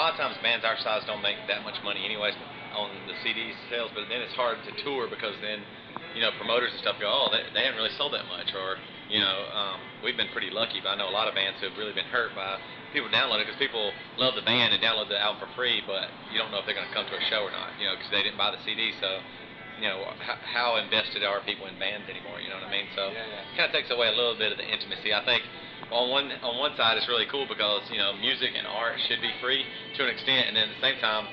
lot of times bands our size don't make that much money anyways on the CD sales, but then it's hard to tour because then, promoters and stuff go, oh, they haven't really sold that much, or, we've been pretty lucky, but I know a lot of bands who have really been hurt by people downloading it because people love the band and download the album for free, but you don't know if they're going to come to a show or not, because they didn't buy the CD, so, how invested are people in bands anymore, you know what I mean? So it kind of takes away a little bit of the intimacy. I think on one side it's really cool because, music and art should be free to an extent, and then at the same time,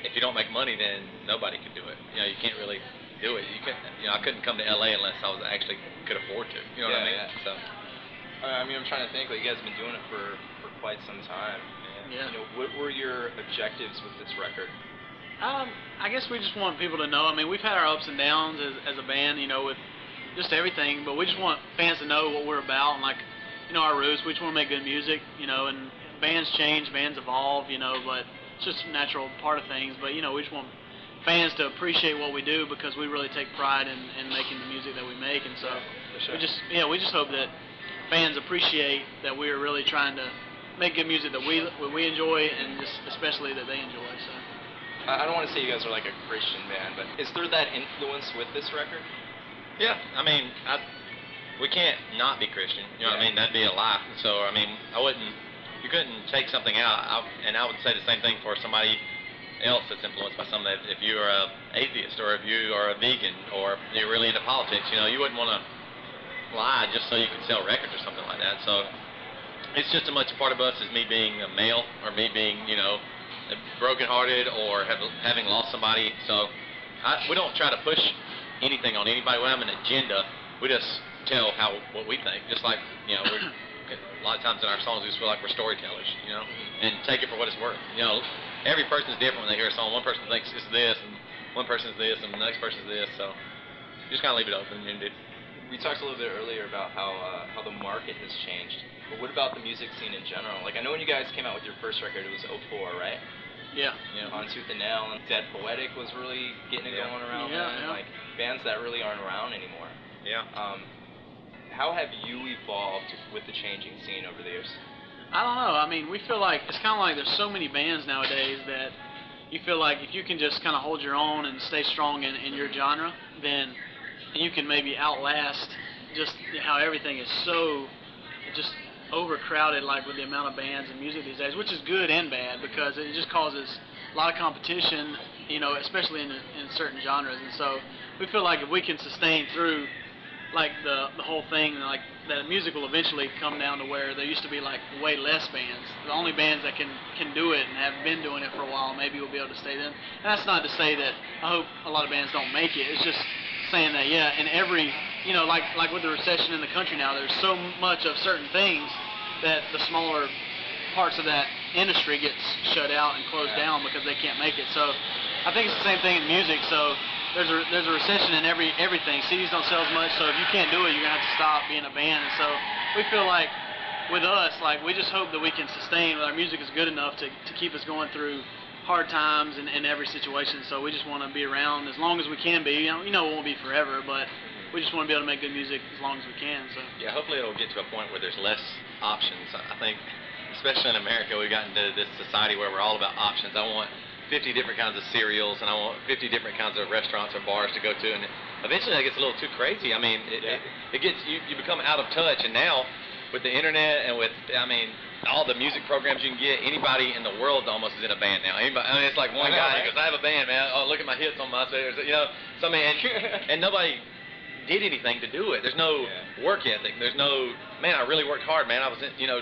if you don't make money, then nobody can do it. You can't really do it. I couldn't come to LA unless I was actually could afford to. You know what I mean? Yeah. So. I'm trying to think. Like, you guys have been doing it for quite some time. Yeah. What were your objectives with this record? I guess we just want people to know. We've had our ups and downs as a band, with just everything, but we just want fans to know what we're about and, like, our roots. We just want to make good music, and bands change, bands evolve, but it's just a natural part of things. But, we just want fans to appreciate what we do because we really take pride in making the music that we make, and so we just hope that fans appreciate that we're really trying to make good music that we enjoy, and just especially that they enjoy. So. I don't want to say you guys are like a Christian band, but is there that influence with this record? Yeah, we can't not be Christian. You know what I mean? That'd be a lie. So you couldn't take something out. And I would say the same thing for somebody else that's influenced by something. If you are an atheist, or if you are a vegan, or you're really into politics, you wouldn't want to lie just so you could sell records or something like that. So it's just as much a part of us as me being a male, or me being, brokenhearted, or having lost somebody. So we don't try to push anything on anybody. We don't have an agenda. We just tell what we think. Just like, a lot of times in our songs we just feel like we're storytellers, and take it for what it's worth. Every person's different when they hear a song. One person thinks it's this, and one person's this, and the next person's this. So you just kind of leave it open. We talked a little bit earlier about how the market has changed. But what about the music scene in general? Like, I know when you guys came out with your first record, it was '04, right? Yeah. On Tooth and Nail, and Dead Poetic was really getting it going around then. Yeah. Like, bands that really aren't around anymore. Yeah. How have you evolved with the changing scene over the years? I don't know. We feel like it's kind of like there's so many bands nowadays that you feel like if you can just kind of hold your own and stay strong in your genre, then you can maybe outlast just how everything is so just overcrowded, like with the amount of bands and music these days, which is good and bad because it just causes a lot of competition, especially in certain genres. And so we feel like if we can sustain through like the whole thing, like that music will eventually come down to where there used to be like way less bands. The only bands that can do it and have been doing it for a while maybe will be able to stay then. And that's not to say that I hope a lot of bands don't make it. It's just saying that, in every, like with the recession in the country now, there's so much of certain things that the smaller parts of that industry gets shut out and closed down because they can't make it. So I think it's the same thing in music. So there's a recession in everything. CDs don't sell as much, so if you can't do it, you're gonna have to stop being a band. And so we feel like with us, like we just hope that we can sustain. Our music is good enough to keep us going through hard times in every situation. So we just want to be around as long as we can be. It won't be forever, but we just want to be able to make good music as long as we can. So yeah, hopefully it'll get to a point where there's less options. I think, especially in America, we've gotten to this society where we're all about options. I want 50 different kinds of cereals, and I want 50 different kinds of restaurants or bars to go to, and eventually that gets a little too crazy. It gets you become out of touch, and now with the internet and with all the music programs you can get, anybody in the world almost is in a band now. It's like one guy, he goes, I have a band, man. Oh, look at my hits on MySpace. So and nobody did anything to do it. There's no work ethic. There's no, man, I really worked hard, man. I was,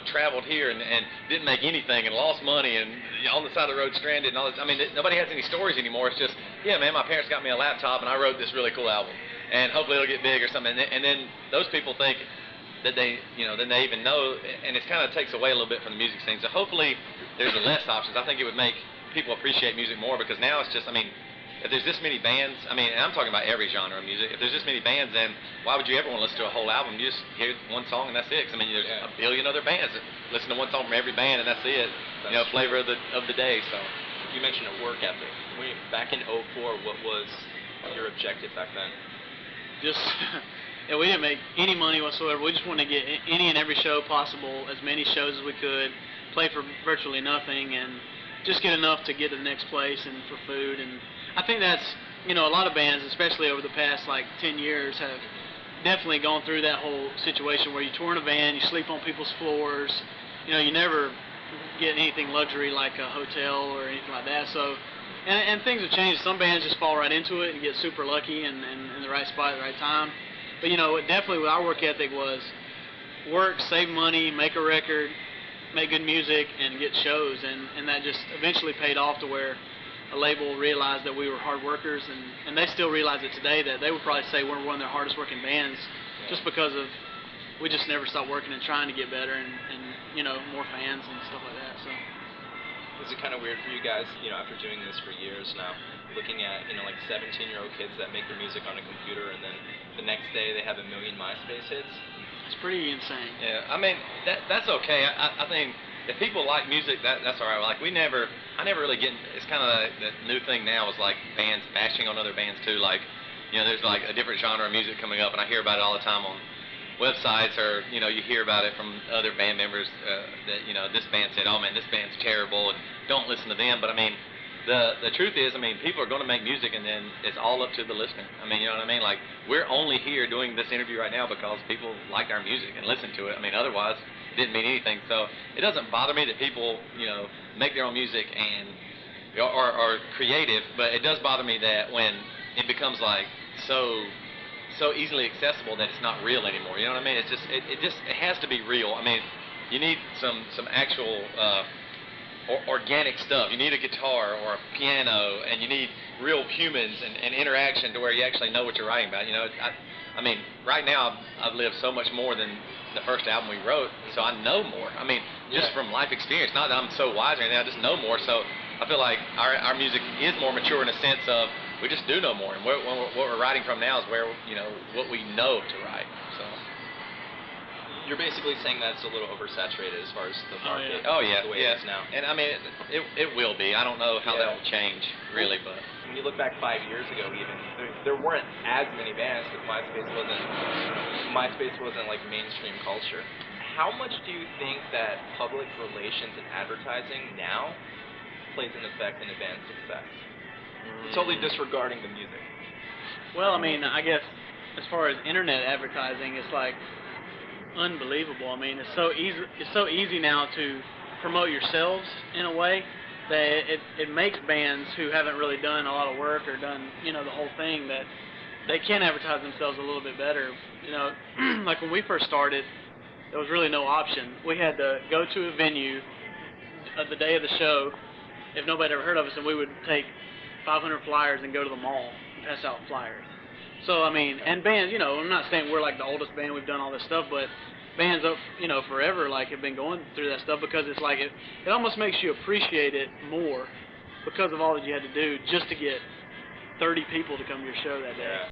traveled here and didn't make anything and lost money and on the side of the road stranded and all this. Nobody has any stories anymore. It's just, yeah, man, my parents got me a laptop and I wrote this really cool album. And hopefully it'll get big or something. And then those people think that they, then they even know, and it kind of takes away a little bit from the music scene. So hopefully there's less options. I think it would make people appreciate music more because now it's just, if there's this many bands, and I'm talking about every genre of music, if there's this many bands, then why would you ever want to listen to a whole album? You just hear one song and that's it. There's a billion other bands that listen to one song from every band and that's it. That's flavor of the day. So you mentioned a work ethic. Back in '04, what was your objective back then? Just and we didn't make any money whatsoever. We just wanted to get any and every show possible, as many shows as we could, play for virtually nothing, and just get enough to get to the next place and for food. And I think that's, a lot of bands, especially over the past like 10 years, have definitely gone through that whole situation where you tour in a van, you sleep on people's floors, you never get anything luxury like a hotel or anything like that. So, and things have changed. Some bands just fall right into it and get super lucky and in the right spot at the right time. But definitely with our work ethic was work, save money, make a record, make good music, and get shows, and that just eventually paid off to where a label realized that we were hard workers, and they still realize it today, that they would probably say we're one of their hardest working bands just because of we just never stopped working and trying to get better and more fans and stuff like that. So is it kind of weird for you guys, after doing this for years now, looking at, like 17-year-old kids that make their music on a computer and then the next day they have 1 million MySpace hits? It's pretty insane. Yeah, I mean, that's okay. I think if people like music, that's all right. Like I never really get, it's kind of the new thing now is like bands bashing on other bands too. Like, there's like a different genre of music coming up, and I hear about it all the time on websites, or you hear about it from other band members that this band said, oh man, this band's terrible, and don't listen to them. But I mean, the truth is, people are going to make music, and then it's all up to the listener. You know what I mean? Like, we're only here doing this interview right now because people liked our music and listened to it. Otherwise, it didn't mean anything. So it doesn't bother me that people, make their own music and are creative, but it does bother me that when it becomes like so easily accessible that it's not real anymore. You know what I mean? It's just it has to be real. You need some actual organic stuff. You need a guitar or a piano, and you need real humans and interaction to where you actually know what you're writing about. Right now I've lived so much more than the first album we wrote, so I know more. Just from life experience. Not that I'm so wise or anything, I just know more. So I feel like our music is more mature in a sense of we just do know more, and what we're writing from now is where what we know to write. So you're basically saying that's a little oversaturated as far as the market. Oh yeah, the way it is now. And it will be. I don't know how that will change really, but when you look back 5 years ago, even there weren't as many bands because MySpace wasn't like mainstream culture. How much do you think that public relations and advertising now plays an effect in a band's success? Totally disregarding the music. Well, I guess as far as internet advertising, it's like unbelievable. It's so easy now to promote yourselves in a way that it makes bands who haven't really done a lot of work or done the whole thing, that they can advertise themselves a little bit better. Like when we first started, there was really no option. We had to go to a venue the day of the show if nobody ever heard of us, and we would take 500 flyers and go to the mall and pass out flyers. So and bands, I'm not saying we're like the oldest band, we've done all this stuff, but bands up, forever like have been going through that stuff, because it's like it almost makes you appreciate it more because of all that you had to do just to get 30 people to come to your show that day.